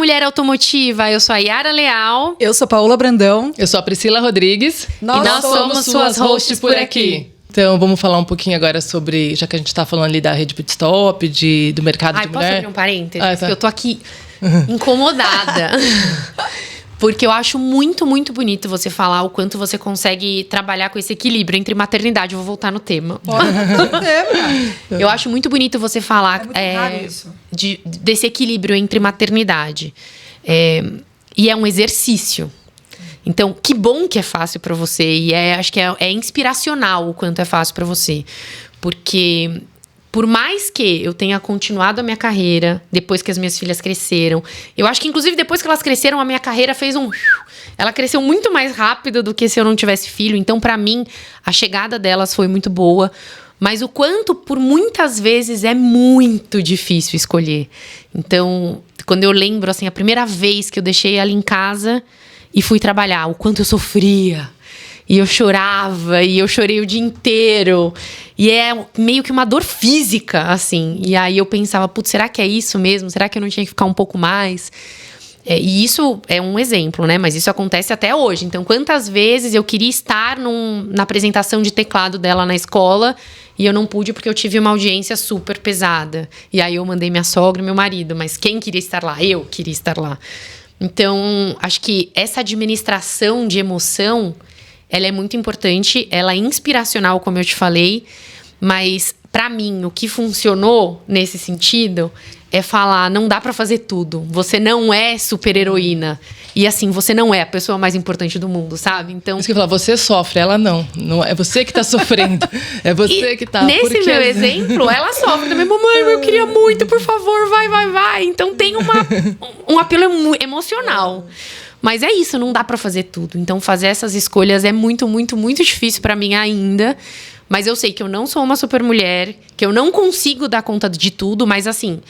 Mulher Automotiva, eu sou a Yara Leal. Eu sou Paola Brandão. Eu sou a Priscila Rodrigues. E nós somos suas hosts por aqui. Então, vamos falar um pouquinho agora sobre... Já que a gente tá falando ali da rede Pit Stop, do mercado de mulher. Posso abrir um parênteses? Tá. Eu tô aqui incomodada. Porque eu acho muito, muito bonito você falar o quanto você consegue trabalhar com esse equilíbrio entre maternidade. Eu vou voltar no tema. Eu acho muito bonito você falar desse equilíbrio entre maternidade. E é um exercício. Então, que bom que é fácil para você. E acho que é inspiracional o quanto é fácil para você. Porque... Por mais que eu tenha continuado a minha carreira depois que as minhas filhas cresceram, eu acho que, inclusive, depois que elas cresceram, a minha carreira fez ela cresceu muito mais rápido do que se eu não tivesse filho. Então, para mim, a chegada delas foi muito boa. Mas o quanto, por muitas vezes, é muito difícil escolher. Então, quando eu lembro, assim, a primeira vez que eu deixei ela em casa e fui trabalhar, o quanto eu sofria. E eu chorava, e eu chorei o dia inteiro. E é meio que uma dor física, assim. E aí eu pensava, putz, será que é isso mesmo? Será que eu não tinha que ficar um pouco mais? E isso é um exemplo, né? Mas isso acontece até hoje. Então, quantas vezes eu queria estar na apresentação de teclado dela na escola e eu não pude porque eu tive uma audiência super pesada. E aí eu mandei minha sogra e meu marido. Mas quem queria estar lá? Eu queria estar lá. Então, acho que essa administração de emoção... Ela é muito importante, ela é inspiracional, como eu te falei, mas para mim o que funcionou nesse sentido é falar, não dá para fazer tudo. Você não é super-heroína. E assim, você não é a pessoa mais importante do mundo, sabe? Então, isso que eu falo, você sofre, ela não. Não é você que tá sofrendo. É você que tá. Nesse meu exemplo, ela sofre também. Mamãe, eu queria muito, por favor, vai. Então tem um apelo emocional. Mas é isso, não dá pra fazer tudo. Então, fazer essas escolhas é muito, muito, muito difícil pra mim ainda. Mas eu sei que eu não sou uma super mulher, que eu não consigo dar conta de tudo. Mas, assim,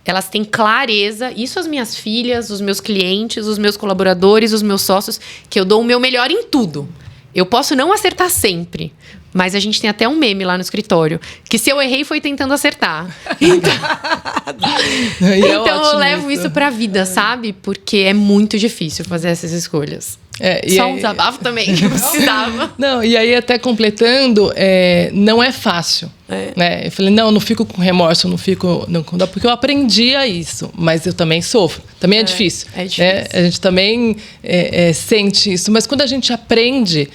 elas têm clareza. Isso as minhas filhas, os meus clientes, os meus colaboradores, os meus sócios, que eu dou o meu melhor em tudo. Eu posso não acertar sempre. Mas a gente tem até um meme lá no escritório. Que se eu errei, foi tentando acertar. Então eu levo isso pra vida, sabe? Porque é muito difícil fazer essas escolhas. Só um desabafo também que eu precisava. Não, e aí até completando, não é fácil. Né? Eu falei, não fico com remorso, porque eu aprendi a isso, mas eu também sofro. Também é difícil. É difícil. Né? A gente também sente isso, mas quando a gente aprende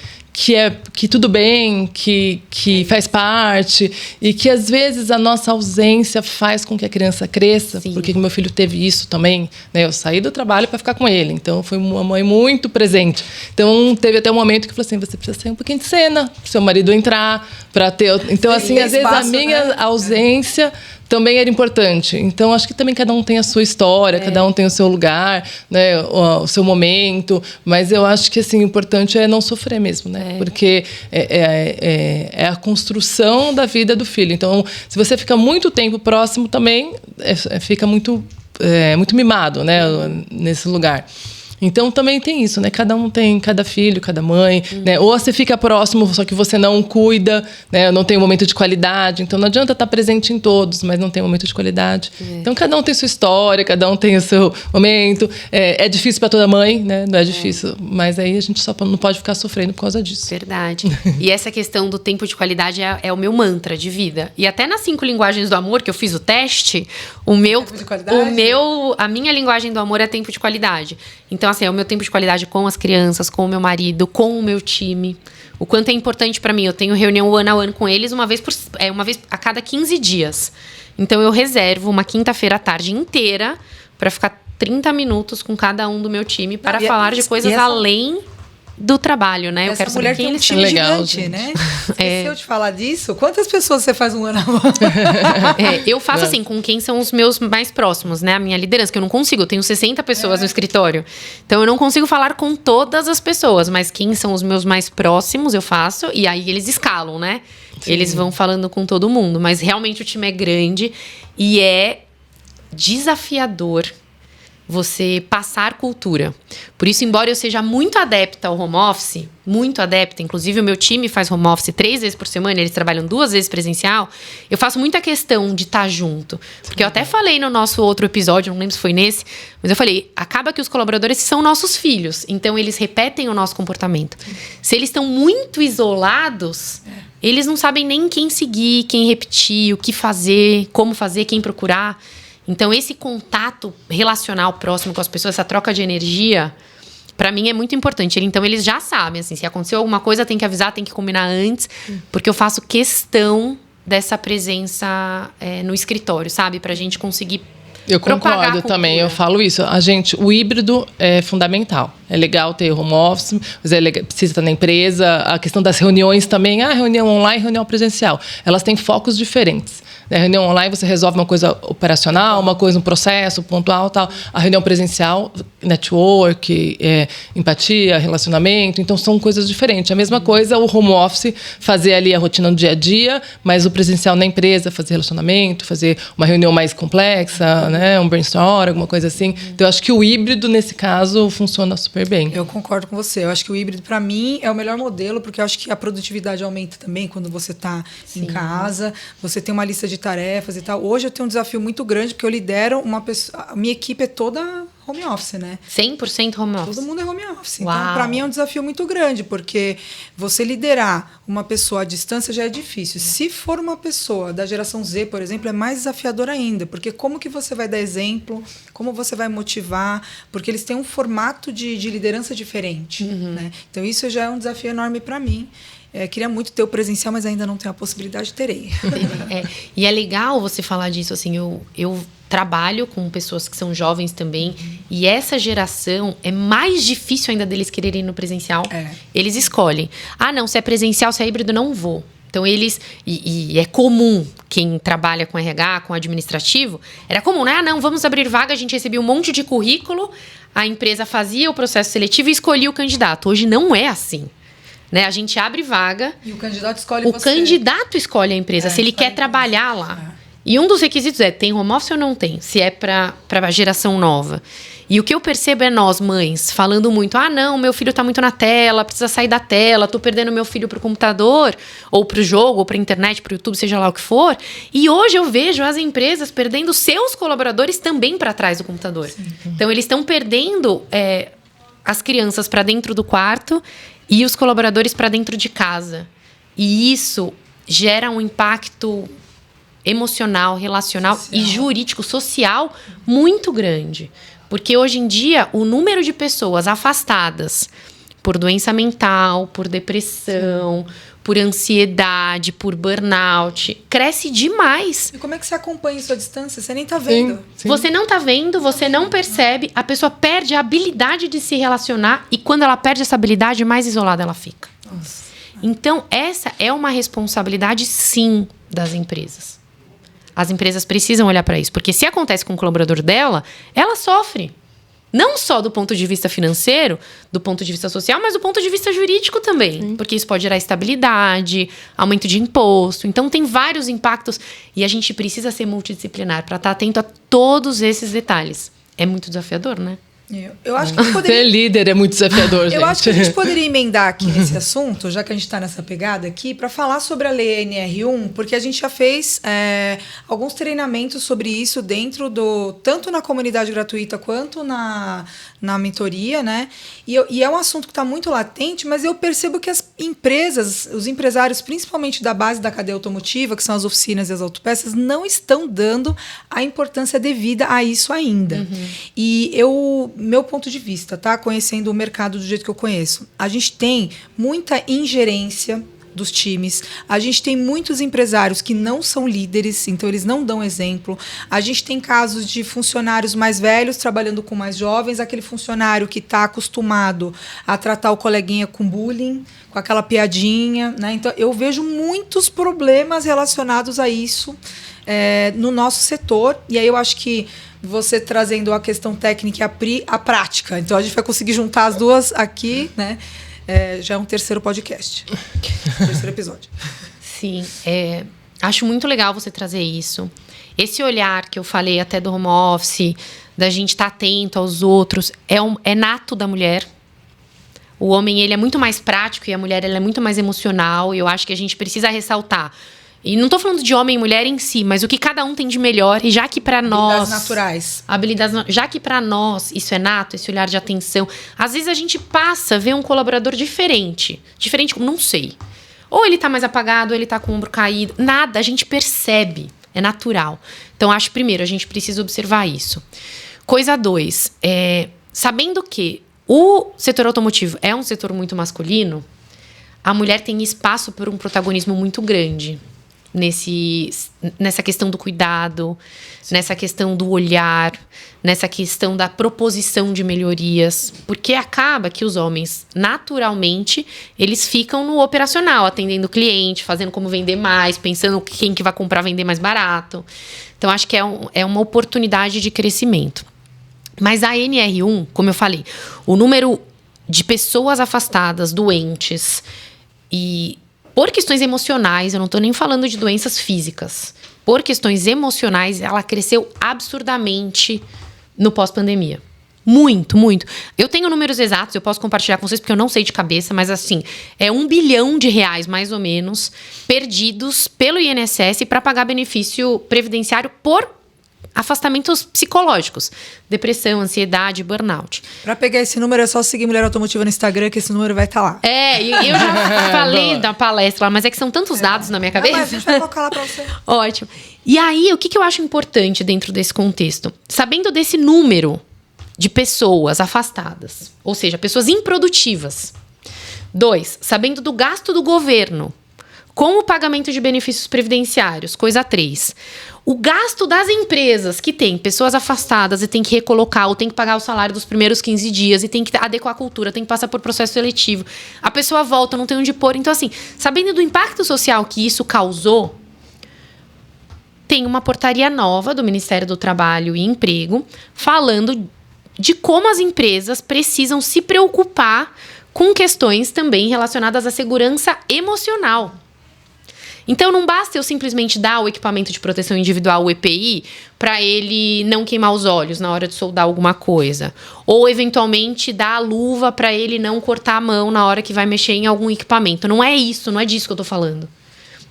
que tudo bem, que faz parte e que às vezes a nossa ausência faz com que a criança cresça. Sim. Porque meu filho teve isso também, né? Eu saí do trabalho para ficar com ele, então foi uma mãe muito presente. Então teve até um momento que eu falei assim, você precisa sair um pouquinho de cena, pro seu marido entrar, para ter. Então assim, às vezes a minha ausência também era importante. Então, acho que também cada um tem a sua história, cada um tem o seu lugar, né, o seu momento. Mas eu acho que, assim, o importante é não sofrer mesmo, né? Porque é a construção da vida do filho. Então, se você fica muito tempo próximo também, fica muito mimado, né, nesse lugar. Então, também tem isso, né? Cada filho, cada mãe, né? Ou você fica próximo, só que você não cuida, né? Não tem um momento de qualidade. Então, não adianta estar presente em todos, mas não tem um momento de qualidade. Então, cada um tem sua história, cada um tem o seu momento. É difícil para toda mãe, né? Não é difícil. Mas aí a gente só não pode ficar sofrendo por causa disso. Verdade. E essa questão do tempo de qualidade é o meu mantra de vida. E até nas 5 linguagens do amor, que eu fiz o teste, a minha linguagem do amor é tempo de qualidade. Então, assim, é o meu tempo de qualidade com as crianças, com o meu marido, com o meu time. O quanto é importante pra mim. Eu tenho reunião one-on-one com eles uma vez a cada 15 dias. Então, eu reservo uma quinta-feira à tarde inteira pra ficar 30 minutos com cada um do meu time para falar de coisas além do trabalho, né? Eu quero saber quem eles são. Legal, gigante, né? Esqueceu de falar disso? Quantas pessoas você faz um ano a ano? Eu faço assim, com quem são os meus mais próximos, né? A minha liderança, que eu não consigo. Eu tenho 60 pessoas no escritório. Então, eu não consigo falar com todas as pessoas. Mas quem são os meus mais próximos, eu faço. E aí, eles escalam, né? Sim. Eles vão falando com todo mundo. Mas, realmente, o time é grande. E é desafiador você passar cultura. Por isso, embora eu seja muito adepta ao home office, muito adepta, inclusive o meu time faz home office 3 vezes por semana, eles trabalham 2 vezes presencial, eu faço muita questão de estar junto. Porque eu até falei no nosso outro episódio, não lembro se foi nesse, mas eu falei, acaba que os colaboradores são nossos filhos, então eles repetem o nosso comportamento. Se eles estão muito isolados, eles não sabem nem quem seguir, quem repetir, o que fazer, como fazer, quem procurar. Então, esse contato relacional próximo com as pessoas, essa troca de energia, para mim é muito importante. Então, eles já sabem, assim, se aconteceu alguma coisa, tem que avisar, tem que combinar antes, porque eu faço questão dessa presença no escritório, sabe? Pra gente conseguir eu concordo também, eu falo isso. O híbrido é fundamental. É legal ter home office, mas precisa estar na empresa. A questão das reuniões também, reunião online, reunião presencial. Elas têm focos diferentes. Na reunião online você resolve uma coisa operacional, uma coisa, um processo pontual, tal. A reunião presencial, network, empatia, relacionamento. Então, são coisas diferentes. A mesma coisa, o home office, fazer ali a rotina no dia a dia, mas o presencial na empresa, fazer relacionamento, fazer uma reunião mais complexa, né? Um brainstorm, alguma coisa assim. Então, eu acho que o híbrido, nesse caso, funciona super bem. Eu concordo com você. Eu acho que o híbrido, para mim, é o melhor modelo, porque eu acho que a produtividade aumenta também quando você está em casa, você tem uma lista de tarefas e tal. Hoje eu tenho um desafio muito grande, porque eu lidero uma pessoa... A minha equipe é toda home office, né? 100% home office? Todo mundo é home office. Uau. Então, para mim, é um desafio muito grande, porque você liderar uma pessoa à distância já é difícil. Se for uma pessoa da geração Z, por exemplo, é mais desafiador ainda, porque como que você vai dar exemplo, como você vai motivar, porque eles têm um formato de liderança diferente, né? Então, isso já é um desafio enorme para mim. Queria muito ter o presencial, mas ainda não tenho a possibilidade, terei. E é legal você falar disso, assim, eu trabalho com pessoas que são jovens também, e essa geração é mais difícil ainda deles quererem ir no presencial. Eles escolhem. Não, se é presencial, se é híbrido, não vou. Então, eles... E é comum, quem trabalha com RH, com administrativo, era comum, né? Não, vamos abrir vaga, a gente recebia um monte de currículo, a empresa fazia o processo seletivo e escolhia o candidato. Hoje não é assim. Né? A gente abre vaga... E o candidato escolhe você. O candidato escolhe a empresa, se ele quer trabalhar lá. E um dos requisitos tem home office ou não tem? Se é para a geração nova. E o que eu percebo é nós, mães, falando muito, não, meu filho está muito na tela, precisa sair da tela, estou perdendo meu filho para o computador, ou para o jogo, ou para a internet, para o YouTube, seja lá o que for. E hoje eu vejo as empresas perdendo seus colaboradores também para trás do computador. Sim. Então, eles estão perdendo as crianças para dentro do quarto e os colaboradores para dentro de casa. E isso gera um impacto emocional, relacional e jurídico, social muito grande. Porque hoje em dia o número de pessoas afastadas por doença mental, por depressão, por ansiedade, por burnout, cresce demais. E como é que você acompanha isso à distância? Você nem tá vendo. Sim. Você não tá vendo, você não percebe, a pessoa perde a habilidade de se relacionar e quando ela perde essa habilidade, mais isolada ela fica. Nossa. Então, essa é uma responsabilidade, sim, das empresas. As empresas precisam olhar para isso, porque se acontece com o colaborador dela, ela sofre. Não só do ponto de vista financeiro, do ponto de vista social, mas do ponto de vista jurídico também. Sim. Porque isso pode gerar estabilidade, aumento de imposto. Então, tem vários impactos e a gente precisa ser multidisciplinar para estar atento a todos esses detalhes. É muito desafiador, né? Eu acho que poderia... Ser líder é muito desafiador, gente. Eu acho que a gente poderia emendar aqui nesse assunto, já que a gente está nessa pegada aqui, para falar sobre a Lei NR1, porque a gente já fez alguns treinamentos sobre isso dentro tanto na comunidade gratuita quanto na mentoria, né? E é um assunto que está muito latente, mas eu percebo que as empresas, os empresários, principalmente da base da cadeia automotiva, que são as oficinas e as autopeças, não estão dando a importância devida a isso ainda. E meu ponto de vista, tá? Conhecendo o mercado do jeito que eu conheço, a gente tem muita ingerência dos times, a gente tem muitos empresários que não são líderes, então eles não dão exemplo, a gente tem casos de funcionários mais velhos trabalhando com mais jovens, aquele funcionário que está acostumado a tratar o coleguinha com bullying, com aquela piadinha, né? Então eu vejo muitos problemas relacionados a isso no nosso setor, e aí eu acho que você trazendo a questão técnica e a prática. Então, a gente vai conseguir juntar as duas aqui, né? Já é um terceiro podcast. Terceiro episódio. Sim. Acho muito legal você trazer isso. Esse olhar que eu falei até do home office, da gente estar atento aos outros, é nato da mulher. O homem, ele é muito mais prático e a mulher, ela é muito mais emocional. E eu acho que a gente precisa ressaltar. E não tô falando de homem e mulher em si, mas o que cada um tem de melhor. E já que para nós... Habilidades naturais. Já que para nós isso é nato, esse olhar de atenção. Às vezes a gente passa a ver um colaborador diferente. Diferente, não sei. Ou ele tá mais apagado, ou ele tá com o ombro caído. Nada, a gente percebe. É natural. Então, acho, primeiro, a gente precisa observar isso. Coisa 2, sabendo que o setor automotivo é um setor muito masculino, a mulher tem espaço para um protagonismo muito grande nessa questão do cuidado, nessa questão do olhar, nessa questão da proposição de melhorias. Porque acaba que os homens, naturalmente, eles ficam no operacional, atendendo o cliente, fazendo como vender mais, pensando quem que vai comprar, vender mais barato. Então, acho que é uma oportunidade de crescimento. Mas a NR1, como eu falei, o número de pessoas afastadas, doentes, e por questões emocionais, eu não estou nem falando de doenças físicas, por questões emocionais, ela cresceu absurdamente no pós-pandemia. Muito, muito. Eu tenho números exatos, eu posso compartilhar com vocês, porque eu não sei de cabeça, mas assim, é R$1 bilhão, mais ou menos, perdidos pelo INSS para pagar benefício previdenciário por afastamentos psicológicos. Depressão, ansiedade, burnout. Pra pegar esse número é só seguir Mulher Automotiva no Instagram, que esse número vai estar lá. E eu já falei da palestra lá, mas é que são tantos dados na minha cabeça. Mas a gente vai colocar lá pra você. Ótimo. E aí, o que eu acho importante dentro desse contexto? Sabendo desse número de pessoas afastadas, ou seja, pessoas improdutivas. 2, sabendo do gasto do governo com o pagamento de benefícios previdenciários. Coisa 3. O gasto das empresas que tem pessoas afastadas e tem que recolocar, ou tem que pagar o salário dos primeiros 15 dias, e tem que adequar a cultura, tem que passar por processo seletivo. A pessoa volta, não tem onde pôr. Então, assim, sabendo do impacto social que isso causou, tem uma portaria nova do Ministério do Trabalho e Emprego falando de como as empresas precisam se preocupar com questões também relacionadas à segurança emocional. Então, não basta eu simplesmente dar o equipamento de proteção individual, o EPI, para ele não queimar os olhos na hora de soldar alguma coisa. Ou, eventualmente, dar a luva para ele não cortar a mão na hora que vai mexer em algum equipamento. Não é isso, não é disso que eu tô falando.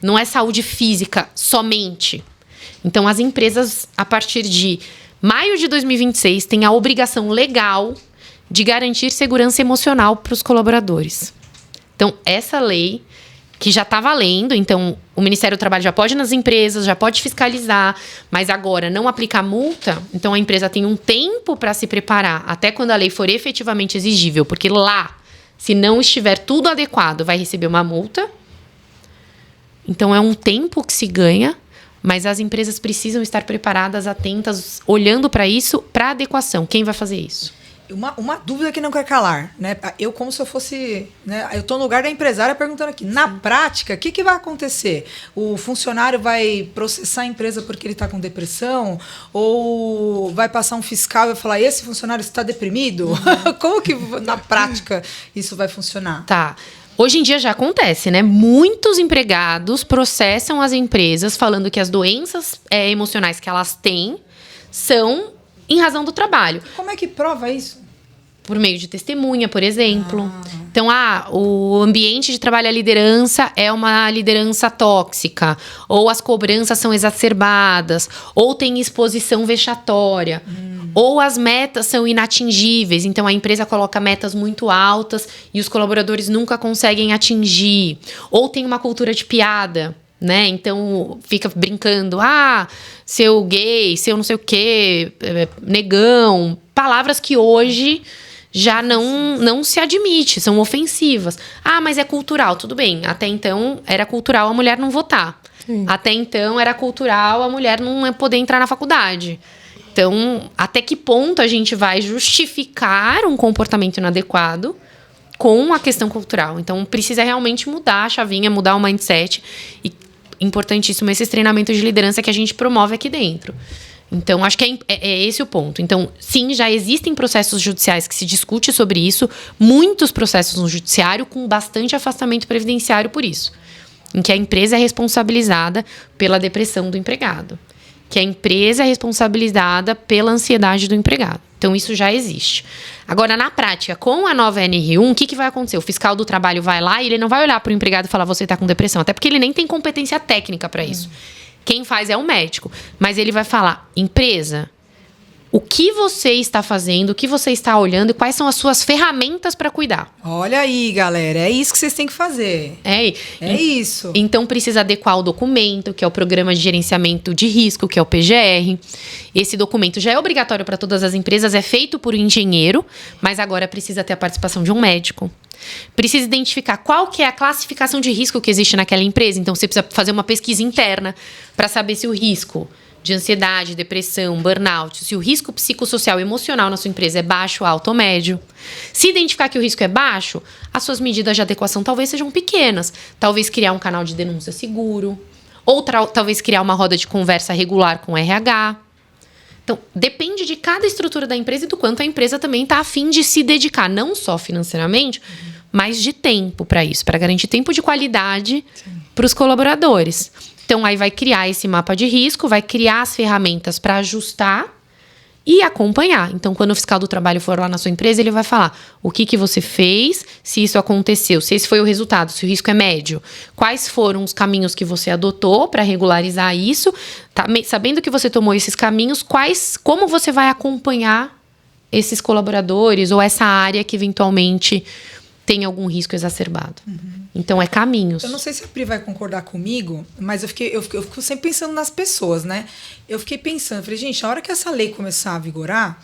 Não é saúde física somente. Então, as empresas, a partir de maio de 2026, têm a obrigação legal de garantir segurança emocional para os colaboradores. Então, essa lei, que já está valendo, então o Ministério do Trabalho já pode ir nas empresas, já pode fiscalizar, mas agora não aplicar multa, então a empresa tem um tempo para se preparar, até quando a lei for efetivamente exigível, porque lá, se não estiver tudo adequado, vai receber uma multa. Então é um tempo que se ganha, mas as empresas precisam estar preparadas, atentas, olhando para isso, para adequação. Quem vai fazer isso? Uma dúvida que não quer calar, né? Eu, como se eu fosse, né? Eu estou no lugar da empresária perguntando aqui. Na prática, o que vai acontecer? O funcionário vai processar a empresa porque ele está com depressão? Ou vai passar um fiscal e vai falar, esse funcionário está deprimido? Como que, na prática, isso vai funcionar? Tá. Hoje em dia já acontece, né? Muitos empregados processam as empresas falando que as doenças emocionais que elas têm são em razão do trabalho. Como é que prova isso? Por meio de testemunha, por exemplo. Então, o ambiente de trabalho, a liderança é uma liderança tóxica. Ou as cobranças são exacerbadas. Ou tem exposição vexatória. Ou as metas são inatingíveis. Então, a empresa coloca metas muito altas e os colaboradores nunca conseguem atingir. Ou tem uma cultura de piada, né? Então, fica brincando. Seu gay, seu não sei o quê, negão. Palavras que hoje já não se admite, são ofensivas. Mas é cultural, tudo bem. Até então, era cultural a mulher não votar. Sim. Até então, era cultural a mulher não poder entrar na faculdade. Então, até que ponto a gente vai justificar um comportamento inadequado com a questão cultural? Então, precisa realmente mudar a chavinha, mudar o mindset. E importantíssimo esses treinamentos de liderança que a gente promove aqui dentro. Então, acho que é esse o ponto. Então, sim, já existem processos judiciais que se discute sobre isso. Muitos processos no judiciário com bastante afastamento previdenciário por isso. em que a empresa é responsabilizada pela depressão do empregado, que a empresa é responsabilizada pela ansiedade do empregado. Então, isso já existe. Agora, na prática, com a nova NR1, o que vai acontecer? O fiscal do trabalho vai lá e ele não vai olhar para o empregado e falar, você está com depressão. Até porque ele nem tem competência técnica para isso. Quem faz é o médico. Mas ele vai falar, empresa, o que você está fazendo, o que você está olhando e quais são as suas ferramentas para cuidar. Olha aí, galera, é isso que vocês têm que fazer. É isso. Então, precisa adequar o documento, que é o Programa de Gerenciamento de Risco, que é o PGR. Esse documento já é obrigatório para todas as empresas, é feito por um engenheiro, mas agora precisa ter a participação de um médico. Precisa identificar qual que é a classificação de risco que existe naquela empresa. Então, você precisa fazer uma pesquisa interna para saber se o risco de ansiedade, depressão, burnout, se o risco psicossocial e emocional na sua empresa é baixo, alto ou médio. Se identificar que o risco é baixo, as suas medidas de adequação talvez sejam pequenas. Talvez criar um canal de denúncia seguro. Ou talvez criar uma roda de conversa regular com o RH. Então, depende de cada estrutura da empresa e do quanto a empresa também está a fim de se dedicar, não só financeiramente, mas de tempo para isso, para garantir tempo de qualidade para os colaboradores. Então, aí vai criar esse mapa de risco, vai criar as ferramentas para ajustar e acompanhar. Então, quando o fiscal do trabalho for lá na sua empresa, ele vai falar o que você fez, se isso aconteceu, se esse foi o resultado, se o risco é médio, quais foram os caminhos que você adotou para regularizar isso, tá? Sabendo que você tomou esses caminhos, como você vai acompanhar esses colaboradores ou essa área que eventualmente tem algum risco exacerbado. Então, é caminhos. Eu não sei se a Pri vai concordar comigo, mas eu fico sempre pensando nas pessoas, né? Eu fiquei pensando, falei, gente, a hora que essa lei começar a vigorar,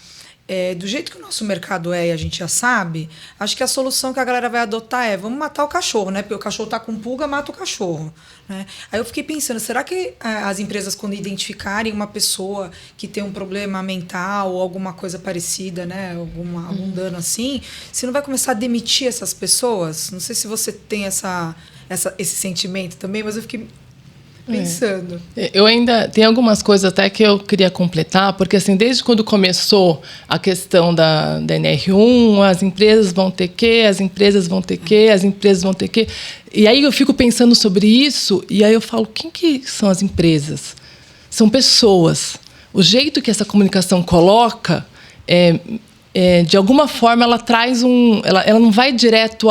do jeito que o nosso mercado é e a gente já sabe, acho que a solução que a galera vai adotar é vamos matar o cachorro, né? Porque o cachorro tá com pulga, mata o cachorro. Né? Aí eu fiquei pensando, será que as empresas, quando identificarem uma pessoa que tem um problema mental ou alguma coisa parecida, né? Algum dano assim, se não vai começar a demitir essas pessoas? Não sei se você tem esse sentimento também, mas eu fiquei pensando. Eu ainda tem algumas coisas até que eu queria completar, porque assim, desde quando começou a questão da NR1, as empresas vão ter que, as empresas vão ter que, as empresas vão ter que. E aí eu fico pensando sobre isso, e aí eu falo, quem que são as empresas? São pessoas. O jeito que essa comunicação coloca, de alguma forma, ela traz ela não vai direto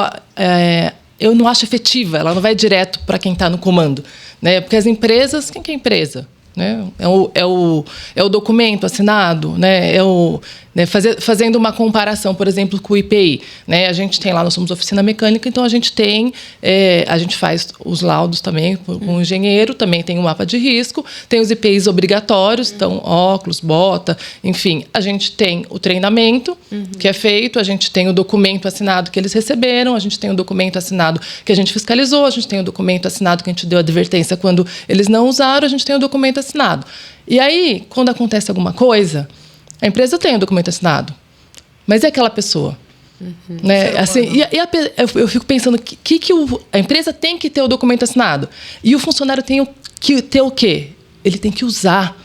eu não acho efetiva, ela não vai direto para quem está no comando. Né? Porque as empresas, quem que é a empresa? Né? É o documento assinado, né? Fazendo uma comparação, por exemplo, com o IPI. Né? A gente tem lá, nós somos oficina mecânica, então a gente faz os laudos também com o engenheiro, também tem um mapa de risco, tem os IPIs obrigatórios, então óculos, bota, enfim. A gente tem o treinamento que é feito, a gente tem o documento assinado que eles receberam, a gente tem o documento assinado que a gente fiscalizou, a gente tem o documento assinado que a gente deu advertência quando eles não usaram, a gente tem o documento assinado. E aí, quando acontece alguma coisa, a empresa tem o documento assinado, mas é aquela pessoa. Né? Assim, eu fico pensando que a empresa tem que ter o documento assinado. E o funcionário tem que ter o quê? Ele tem que usar.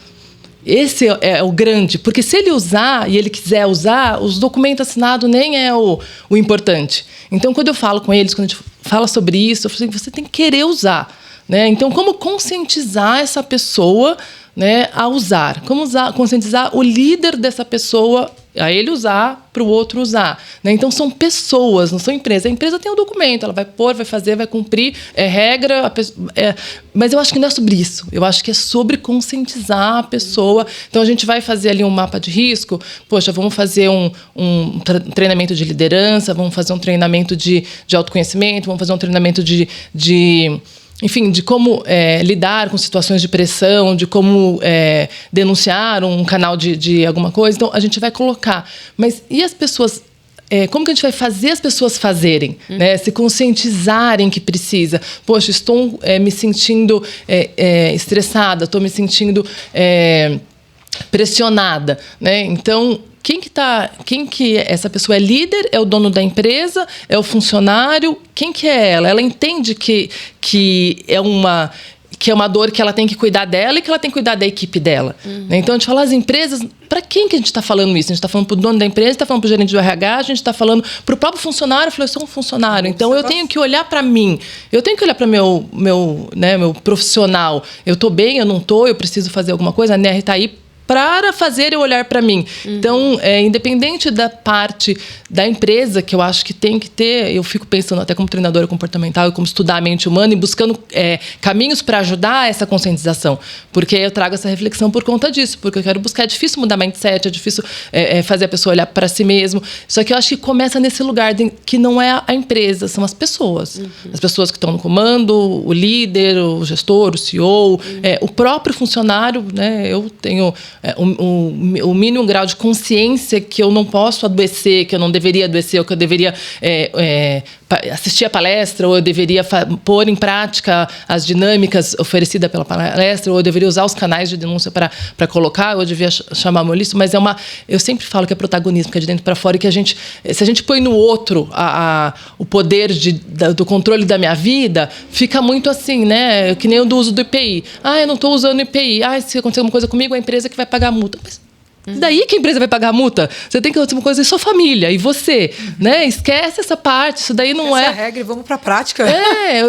Esse é o grande. Porque se ele usar e ele quiser usar, os documentos assinados nem é o importante. Então, quando eu falo com eles, quando a gente fala sobre isso, eu falo assim, você tem que querer usar. Né? Então, como conscientizar essa pessoa, né, a usar? Como conscientizar o líder dessa pessoa a ele usar, para o outro usar. Né? Então, são pessoas, não são empresas. A empresa tem um documento, ela vai pôr, vai fazer, vai cumprir, é regra. Mas eu acho que não é sobre isso. Eu acho que é sobre conscientizar a pessoa. Então, a gente vai fazer ali um mapa de risco. Poxa, vamos fazer um treinamento de liderança, vamos fazer um treinamento de autoconhecimento, vamos fazer um treinamento enfim, de como lidar com situações de pressão, de como denunciar um canal de alguma coisa. Então, a gente vai colocar. Mas e as pessoas... como que a gente vai fazer as pessoas fazerem? Né? Se conscientizarem que precisa. Poxa, estou me sentindo estressada, estou me sentindo pressionada. Né? Então... Quem que essa pessoa é líder? É o dono da empresa? É o funcionário? Quem que é ela? Ela entende que que é uma dor que ela tem que cuidar dela e que ela tem que cuidar da equipe dela. Né? Então, a gente fala, as empresas, para quem que a gente está falando isso? A gente está falando para o dono da empresa, a gente está falando para o gerente do RH, a gente está falando para o próprio funcionário. Eu falei, eu sou um funcionário, então eu tenho que olhar para mim, eu tenho que olhar para meu profissional. Eu estou bem, eu não estou, eu preciso fazer alguma coisa, a NR está aí para fazer eu olhar para mim. Então, independente da parte da empresa, que eu acho que tem que ter, eu fico pensando até como treinadora comportamental e como estudar a mente humana e buscando caminhos para ajudar essa conscientização. Porque eu trago essa reflexão por conta disso, porque eu quero buscar, é difícil mudar mindset, é difícil fazer a pessoa olhar para si mesmo. Só que eu acho que começa nesse lugar que não é a empresa, são as pessoas. As pessoas que estão no comando, o líder, o gestor, o CEO, o próprio funcionário, né? Eu tenho o mínimo grau de consciência que eu não posso adoecer, que eu não deveria adoecer, ou que eu deveria assistir a palestra, ou eu deveria pôr em prática as dinâmicas oferecidas pela palestra, ou eu deveria usar os canais de denúncia para colocar, ou eu devia chamar meu listo, mas eu sempre falo que é protagonismo, que é de dentro para fora, e que se a gente põe no outro o poder do controle da minha vida, fica muito assim, né? Que nem o do uso do IPI. Eu não estou usando o IPI. Se acontecer alguma coisa comigo, a empresa que vai pagar a multa. Mas daí que a empresa vai pagar a multa? Você tem que fazer uma coisa em sua família, e você, né? Esquece essa parte, isso daí não essa é a regra e vamos pra prática.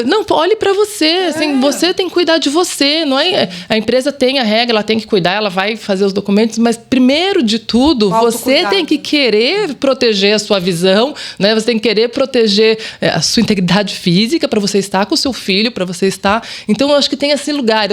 Não, olhe para você, assim, você tem que cuidar de você, não é? A empresa tem a regra, ela tem que cuidar, ela vai fazer os documentos, mas primeiro de tudo, você tem que querer proteger a sua visão, né? Você tem que querer proteger a sua integridade física para você estar com o seu filho, para você estar... Então, eu acho que tem esse lugar,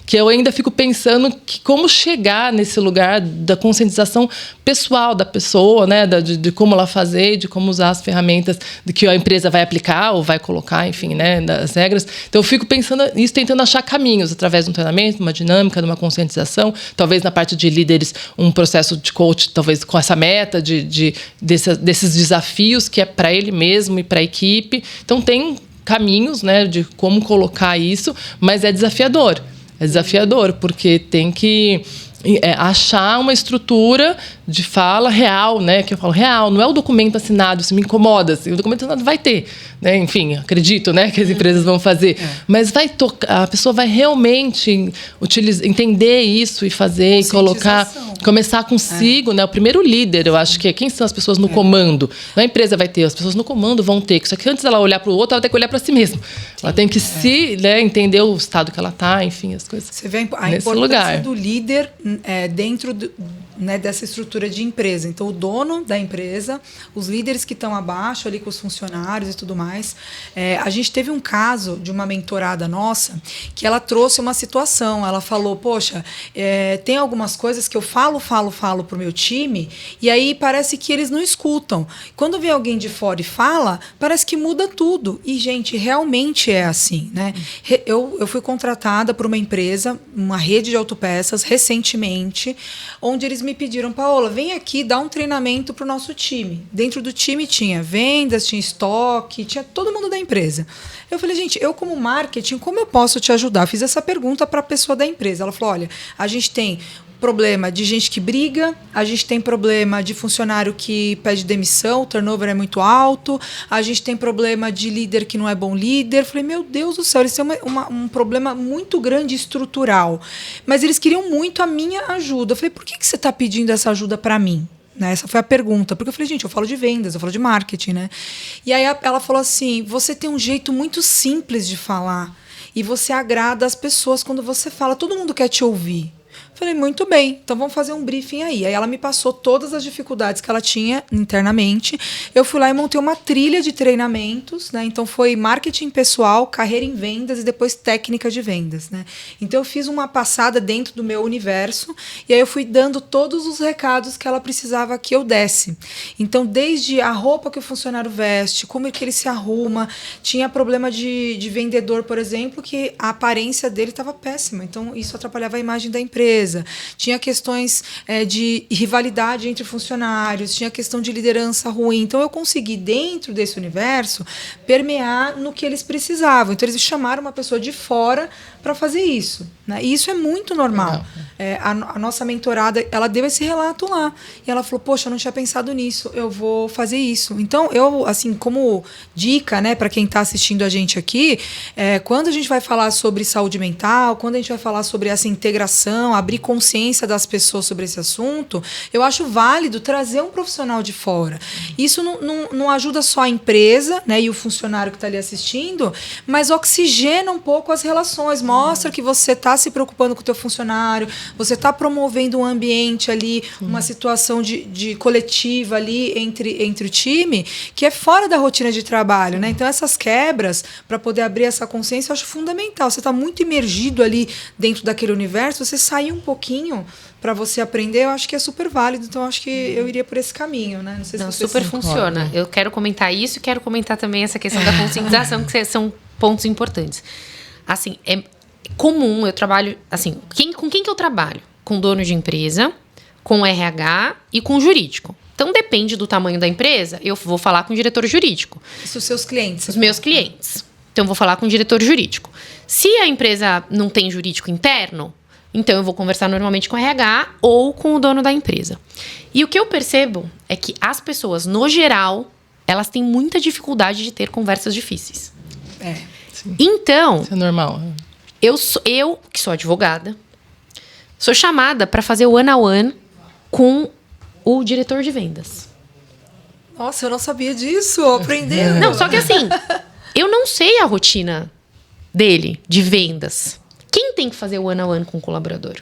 que eu ainda fico pensando que como chegar nesse lugar da conscientização pessoal da pessoa, né, de como ela fazer, de como usar as ferramentas de que a empresa vai aplicar ou vai colocar, enfim, né, das regras. Então, eu fico pensando nisso, tentando achar caminhos através de um treinamento, uma dinâmica, de uma conscientização, talvez na parte de líderes, um processo de coach, talvez com essa meta desses desafios que é para ele mesmo e para a equipe. Então, tem caminhos, né, de como colocar isso, mas é desafiador. É desafiador, porque tem que achar uma estrutura de fala real, né? Que eu falo real, não é o documento assinado, isso me incomoda. Assim, o documento assinado vai ter, né? Enfim, acredito, né, que as empresas vão fazer. Mas a pessoa vai realmente entender isso e fazer, e colocar, começar consigo, né? O primeiro líder, eu acho que quem são as pessoas no comando. Não a empresa vai ter, as pessoas no comando vão ter. Só que antes dela olhar para o outro, ela tem que olhar para si mesma. Ela tem que entender o estado que ela está, enfim, as coisas. Você vê a importância do líder dentro dessa estrutura de empresa. Então, o dono da empresa, os líderes que estão abaixo ali com os funcionários e tudo mais. A gente teve um caso de uma mentorada nossa que ela trouxe uma situação. Ela falou, poxa, tem algumas coisas que eu falo pro meu time e aí parece que eles não escutam. Quando vem alguém de fora e fala, parece que muda tudo. E, gente, realmente é assim, né? Eu fui contratada por uma empresa, uma rede de autopeças, recentemente, onde eles me pediram, Paola, vem aqui dar um treinamento para o nosso time. Dentro do time tinha vendas, tinha estoque, tinha todo mundo da empresa. Eu falei, gente, eu como marketing, como eu posso te ajudar? Fiz essa pergunta para a pessoa da empresa. Ela falou, olha, a gente tem problema de gente que briga, a gente tem problema de funcionário que pede demissão, o turnover é muito alto, a gente tem problema de líder que não é bom líder. Eu falei, meu Deus do céu, isso é um problema muito grande estrutural. Mas eles queriam muito a minha ajuda. Eu falei, por que você está pedindo essa ajuda para mim? Essa foi a pergunta. Porque eu falei, gente, eu falo de vendas, eu falo de marketing, né? E aí ela falou assim, você tem um jeito muito simples de falar e você agrada as pessoas quando você fala, todo mundo quer te ouvir. Falei, muito bem, então vamos fazer um briefing aí. Aí ela me passou todas as dificuldades que ela tinha internamente. Eu fui lá e montei uma trilha de treinamentos, né? Então foi marketing pessoal, carreira em vendas e depois técnica de vendas, né? Então eu fiz uma passada dentro do meu universo e aí eu fui dando todos os recados que ela precisava que eu desse. Então desde a roupa que o funcionário veste, como é que ele se arruma, tinha problema de vendedor, por exemplo, que a aparência dele estava péssima. Então isso atrapalhava a imagem da empresa. empresa, tinha questões de rivalidade entre funcionários, tinha questão de liderança ruim. Então, eu consegui, dentro desse universo, permear no que eles precisavam. Então, eles chamaram uma pessoa de fora para fazer isso, né? E isso é muito normal. A nossa mentorada, ela deu esse relato lá. E ela falou, poxa, eu não tinha pensado nisso, eu vou fazer isso. Então, eu, assim, como dica, né, para quem está assistindo a gente aqui, quando a gente vai falar sobre saúde mental, quando a gente vai falar sobre essa integração, abrir consciência das pessoas sobre esse assunto, eu acho válido trazer um profissional de fora. Isso não ajuda só a empresa, né, e o funcionário que está ali assistindo, mas oxigena um pouco as relações, mostra que você está se preocupando com o teu funcionário, você está promovendo um ambiente ali, uma situação de coletiva ali entre o time, que é fora da rotina de trabalho, né? Então, essas quebras, para poder abrir essa consciência, eu acho fundamental. Você está muito imergido ali dentro daquele universo, você sair um pouquinho para você aprender, eu acho que é super válido. Então, eu acho que eu iria por esse caminho, né? Não sei se você super funciona. Eu quero comentar isso e quero comentar também essa questão da conscientização, que são pontos importantes. Assim, é comum, eu trabalho, assim, com quem que eu trabalho? Com dono de empresa, com RH e com jurídico. Então, depende do tamanho da empresa, eu vou falar com o diretor jurídico. Isso, os seus clientes. Os meus clientes. Então, eu vou falar com o diretor jurídico. Se a empresa não tem jurídico interno, então eu vou conversar normalmente com o RH ou com o dono da empresa. E o que eu percebo é que as pessoas, no geral, elas têm muita dificuldade de ter conversas difíceis. Sim. Então... Isso é normal. Eu, que sou advogada, sou chamada para fazer o one-on-one com o diretor de vendas. Nossa, eu não sabia disso, aprendendo. Não, só que assim, eu não sei a rotina dele de vendas. Quem tem que fazer o one-on-one com o colaborador?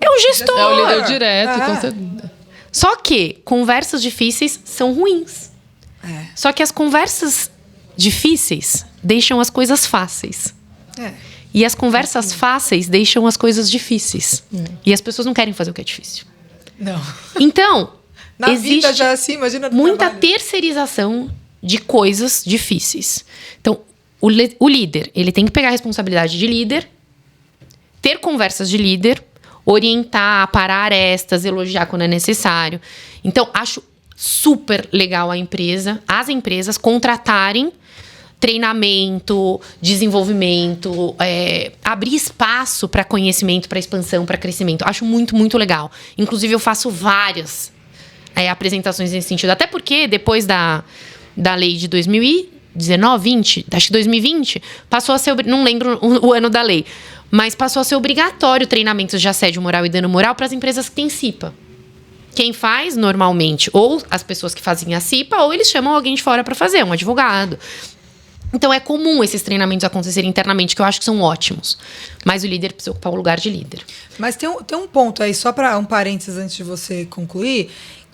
É o gestor. É o líder direto. Só que conversas difíceis são ruins. Só que as conversas difíceis deixam as coisas fáceis. E as conversas fáceis deixam as coisas difíceis. E as pessoas não querem fazer o que é difícil. Não. Então, na existe vida já assim, imagina muita trabalho. Terceirização de coisas difíceis. Então, o líder, ele tem que pegar a responsabilidade de líder, ter conversas de líder, orientar, parar arestas, elogiar quando é necessário. Então, acho super legal as empresas contratarem treinamento, desenvolvimento, abrir espaço para conhecimento, para expansão, para crescimento. Acho muito, muito legal. Inclusive, eu faço várias apresentações nesse sentido. Até porque, depois da lei de 2019, 20, acho que 2020, passou a ser... Não lembro o ano da lei. Mas passou a ser obrigatório treinamentos de assédio moral e dano moral para as empresas que têm CIPA. Quem faz, normalmente, ou as pessoas que fazem a CIPA, ou eles chamam alguém de fora para fazer, um advogado. Então, é comum esses treinamentos acontecerem internamente, que eu acho que são ótimos. Mas o líder precisa ocupar o lugar de líder. Mas tem um ponto aí, só para um parênteses antes de você concluir.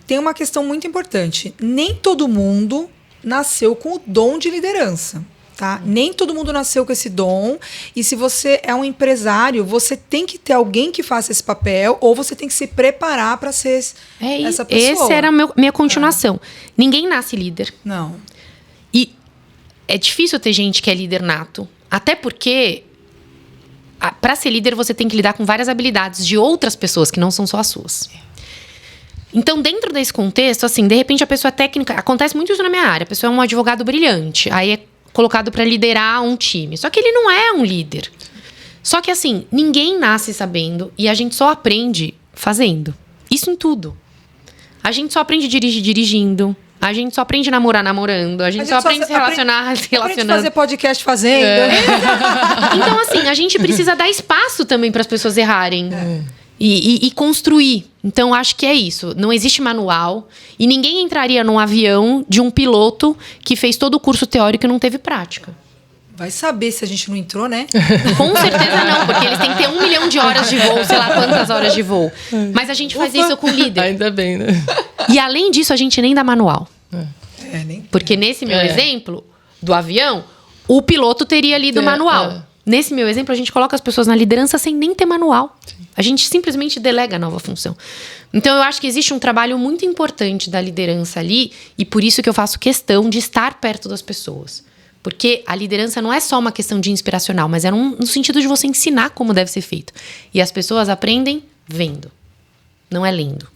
Tem uma questão muito importante. Nem todo mundo nasceu com o dom de liderança. Tá? Nem todo mundo nasceu com esse dom. E se você é um empresário, você tem que ter alguém que faça esse papel, ou você tem que se preparar para ser essa pessoa. Essa era a minha continuação. Ninguém nasce líder. Não. E é difícil ter gente que é líder nato. Até porque, para ser líder, você tem que lidar com várias habilidades de outras pessoas que não são só as suas. Então, dentro desse contexto, assim, de repente a pessoa é técnica... Acontece muito isso na minha área. A pessoa é um advogado brilhante. Aí é colocado para liderar um time. Só que ele não é um líder. Só que, assim, ninguém nasce sabendo e a gente só aprende fazendo. Isso em tudo. A gente só aprende a dirigir dirigindo. A gente só aprende a namorar namorando. A gente só aprende a se relacionar se relacionando. Aprende a fazer podcast fazendo. Então, assim, a gente precisa dar espaço também para as pessoas errarem. E construir. Então, acho que é isso. Não existe manual. E ninguém entraria num avião de um piloto que fez todo o curso teórico e não teve prática. Vai saber se a gente não entrou, né? Com certeza não, porque eles têm que ter 1 milhão de horas de voo, sei lá quantas horas de voo. Mas a gente faz isso com o líder. Ainda bem, né? E além disso, a gente nem dá manual. Nem... Porque nesse meu exemplo do avião, o piloto teria lido o manual. Nesse meu exemplo, a gente coloca as pessoas na liderança sem nem ter manual. A gente simplesmente delega a nova função. Então, eu acho que existe um trabalho muito importante da liderança ali, e por isso que eu faço questão de estar perto das pessoas. Porque a liderança não é só uma questão de inspiracional, mas é no sentido de você ensinar como deve ser feito. E as pessoas aprendem Vendo. Não é lendo.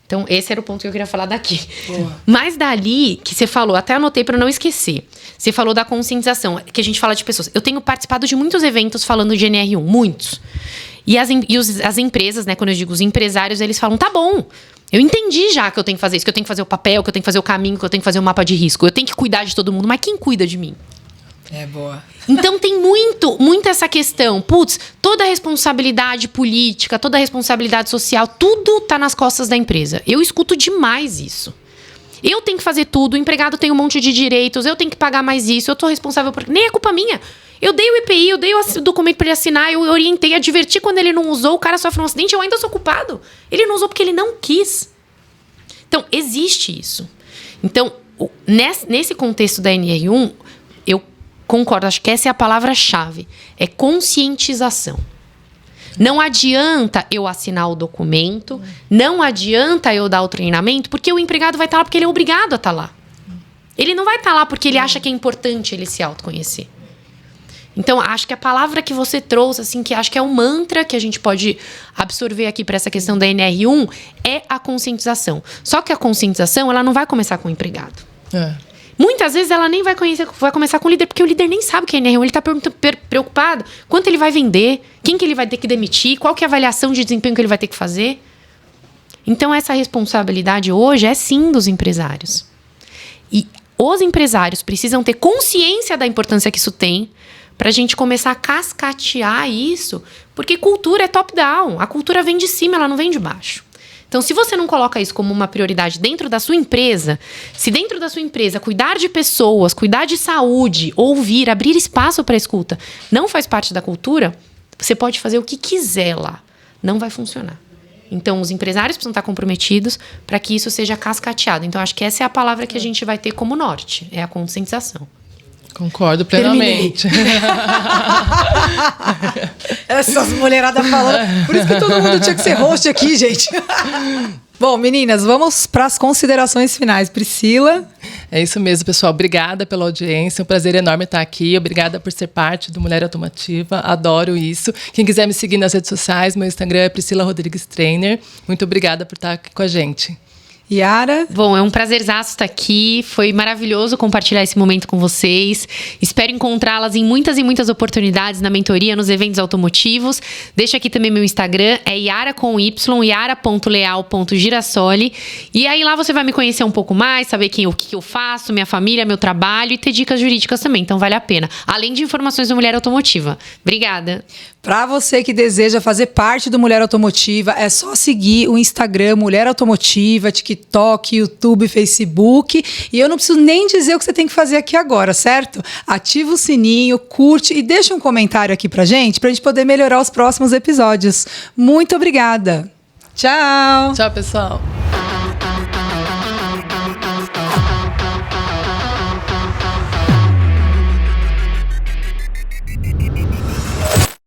Então, esse era o ponto que eu queria falar daqui. Boa. Mas dali, que você falou, até anotei para não esquecer. Você falou da conscientização, que a gente fala de pessoas. Eu tenho participado de muitos eventos falando de NR1, muitos. E as empresas, né, quando eu digo os empresários, eles falam, tá bom, eu entendi já que eu tenho que fazer isso, que eu tenho que fazer o papel, que eu tenho que fazer o caminho, que eu tenho que fazer o mapa de risco. Eu tenho que cuidar de todo mundo, mas quem cuida de mim? É boa. Então tem muito essa questão. Putz, toda a responsabilidade política, toda a responsabilidade social, tudo tá nas costas da empresa. Eu escuto demais isso. Eu tenho que fazer tudo, o empregado tem um monte de direitos, eu tenho que pagar mais isso, eu tô responsável por... Nem é culpa minha. Eu dei o EPI, eu dei o documento para ele assinar, eu orientei, adverti quando ele não usou, o cara sofre um acidente, eu ainda sou culpado. Ele não usou porque ele não quis. Então, existe isso. Então, nesse contexto da NR1, eu concordo, acho que essa é a palavra-chave. É conscientização. Não adianta eu assinar o documento, não adianta eu dar o treinamento, porque o empregado vai estar lá porque ele é obrigado a estar lá. Ele não vai estar lá porque ele acha que é importante ele se autoconhecer. Então, acho que a palavra que você trouxe, assim, que acho que é um mantra que a gente pode absorver aqui para essa questão da NR1, é a conscientização. Só que a conscientização, ela não vai começar com o empregado. Muitas vezes ela nem vai começar com o líder, porque o líder nem sabe o que é NR1. Ele está preocupado quanto ele vai vender, quem que ele vai ter que demitir, qual que é a avaliação de desempenho que ele vai ter que fazer. Então, essa responsabilidade hoje é sim dos empresários. E os empresários precisam ter consciência da importância que isso tem para a gente começar a cascatear isso, porque cultura é top-down. A cultura vem de cima, ela não vem de baixo. Então, se você não coloca isso como uma prioridade dentro da sua empresa, se dentro da sua empresa cuidar de pessoas, cuidar de saúde, ouvir, abrir espaço para escuta, não faz parte da cultura, você pode fazer o que quiser lá. Não vai funcionar. Então, os empresários precisam estar comprometidos para que isso seja cascateado. Então, acho que essa é a palavra que a gente vai ter como norte, é a conscientização. Concordo plenamente. Essas mulheradas falando. Por isso que todo mundo tinha que ser host aqui, gente. Bom, meninas, vamos para as considerações finais. Priscila? É isso mesmo, pessoal. Obrigada pela audiência. Um prazer enorme estar aqui. Obrigada por ser parte do Mulher Automotiva. Adoro isso. Quem quiser me seguir nas redes sociais, meu Instagram é Priscila Rodrigues Trainer. Muito obrigada por estar aqui com a gente. Yara? Bom, é um prazerzaço estar aqui. Foi maravilhoso compartilhar esse momento com vocês. Espero encontrá-las em muitas e muitas oportunidades na mentoria, nos eventos automotivos. Deixo aqui também meu Instagram, é Yara com Y, yara.leal.girassoli. E aí lá você vai me conhecer um pouco mais, saber o que eu faço, minha família, meu trabalho e ter dicas jurídicas também. Então vale a pena. Além de informações da Mulher Automotiva. Obrigada. Para você que deseja fazer parte do Mulher Automotiva, é só seguir o Instagram Mulher Automotiva, TikTok, YouTube, Facebook. E eu não preciso nem dizer o que você tem que fazer aqui agora, certo? Ativa o sininho, curte e deixa um comentário aqui pra gente poder melhorar os próximos episódios. Muito obrigada. Tchau! Tchau, pessoal!